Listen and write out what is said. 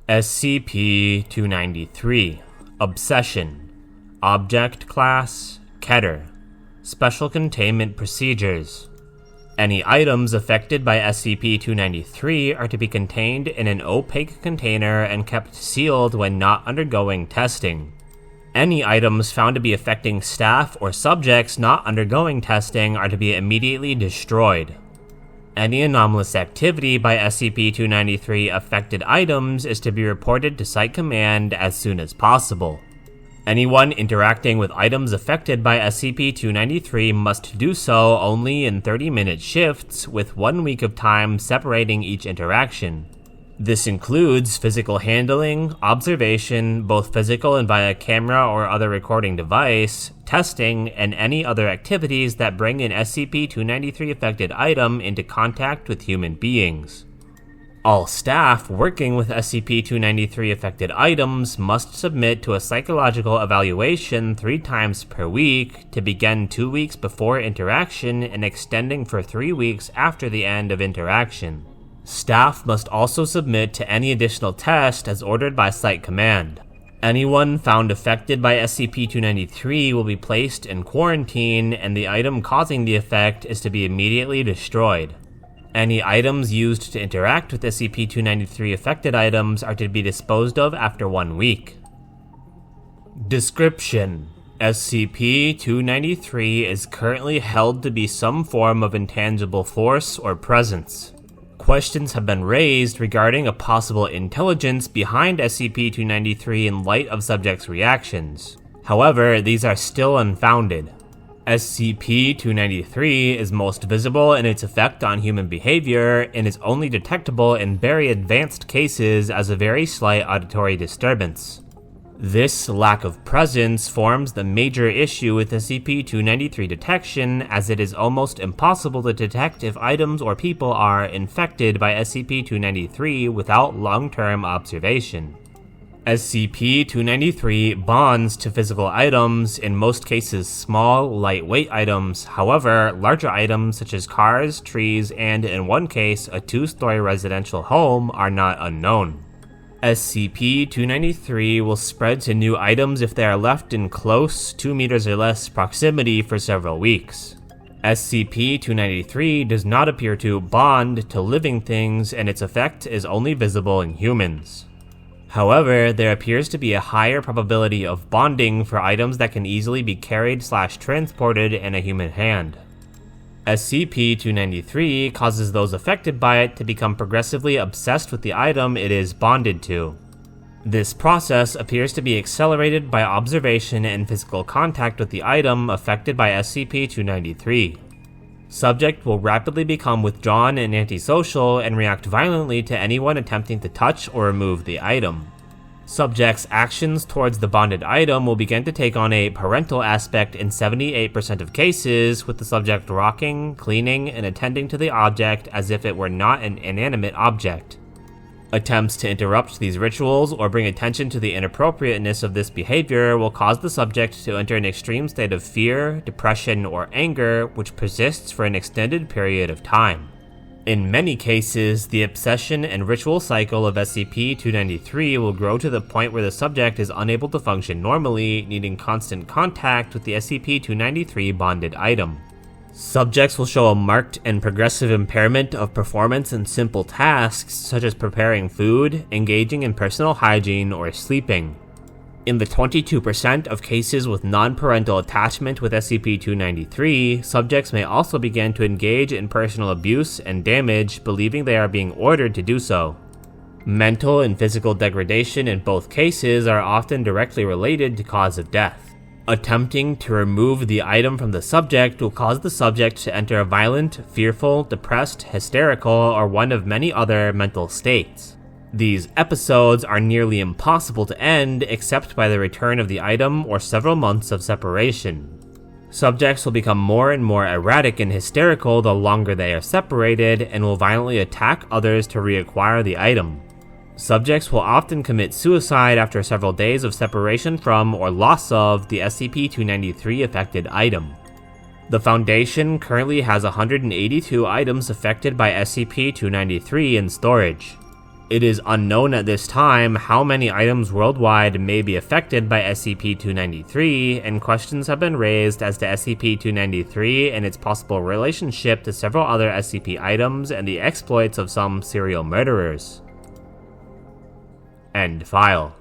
SCP-293 Obsession Object Class Keter Special Containment Procedures. Any items affected by SCP-293 are to be contained in an opaque container and kept sealed when not undergoing testing. Any items found to be affecting staff or subjects not undergoing testing are to be immediately destroyed. Any anomalous activity by SCP-293 affected items is to be reported to Site Command as soon as possible. Anyone interacting with items affected by SCP-293 must do so only in 30-minute shifts, with 1 week of time separating each interaction. This includes physical handling, observation, both physical and via camera or other recording device, testing, and any other activities that bring an SCP-293 affected item into contact with human beings. All staff working with SCP-293 affected items must submit to a psychological evaluation 3 times per week, to begin 2 weeks before interaction and extending for 3 weeks after the end of interaction. Staff must also submit to any additional test as ordered by Site Command. Anyone found affected by SCP-293 will be placed in quarantine, and the item causing the effect is to be immediately destroyed. Any items used to interact with SCP-293 affected items are to be disposed of after 1 week. Description: SCP-293 is currently held to be some form of intangible force or presence. Questions have been raised regarding a possible intelligence behind SCP-293 in light of subjects' reactions. However, these are still unfounded. SCP-293 is most visible in its effect on human behavior and is only detectable in very advanced cases as a very slight auditory disturbance. This lack of presence forms the major issue with SCP-293 detection, as it is almost impossible to detect if items or people are infected by SCP-293 without long-term observation. SCP-293 bonds to physical items, in most cases small, lightweight items. However, larger items such as cars, trees, and in one case, a 2-story residential home are not unknown. SCP-293 will spread to new items if they are left in close, 2 meters or less proximity for several weeks. SCP-293 does not appear to bond to living things, and its effect is only visible in humans. However, there appears to be a higher probability of bonding for items that can easily be carried/transported in a human hand. SCP-293 causes those affected by it to become progressively obsessed with the item it is bonded to. This process appears to be accelerated by observation and physical contact with the item affected by SCP-293. Subject will rapidly become withdrawn and antisocial and react violently to anyone attempting to touch or remove the item. Subject's actions towards the bonded item will begin to take on a parental aspect in 78% of cases, with the subject rocking, cleaning, and attending to the object as if it were not an inanimate object. Attempts to interrupt these rituals or bring attention to the inappropriateness of this behavior will cause the subject to enter an extreme state of fear, depression, or anger, which persists for an extended period of time. In many cases, the obsession and ritual cycle of SCP-293 will grow to the point where the subject is unable to function normally, needing constant contact with the SCP-293 bonded item. Subjects will show a marked and progressive impairment of performance in simple tasks such as preparing food, engaging in personal hygiene, or sleeping. In the 22% of cases with non-parental attachment with SCP-293, subjects may also begin to engage in personal abuse and damage, believing they are being ordered to do so. Mental and physical degradation in both cases are often directly related to cause of death. Attempting to remove the item from the subject will cause the subject to enter a violent, fearful, depressed, hysterical, or one of many other mental states. These episodes are nearly impossible to end except by the return of the item or several months of separation. Subjects will become more and more erratic and hysterical the longer they are separated, and will violently attack others to reacquire the item. Subjects will often commit suicide after several days of separation from or loss of the SCP-293 affected item. The Foundation currently has 182 items affected by SCP-293 in storage. It is unknown at this time how many items worldwide may be affected by SCP-293, and questions have been raised as to SCP-293 and its possible relationship to several other SCP items and the exploits of some serial murderers. End file.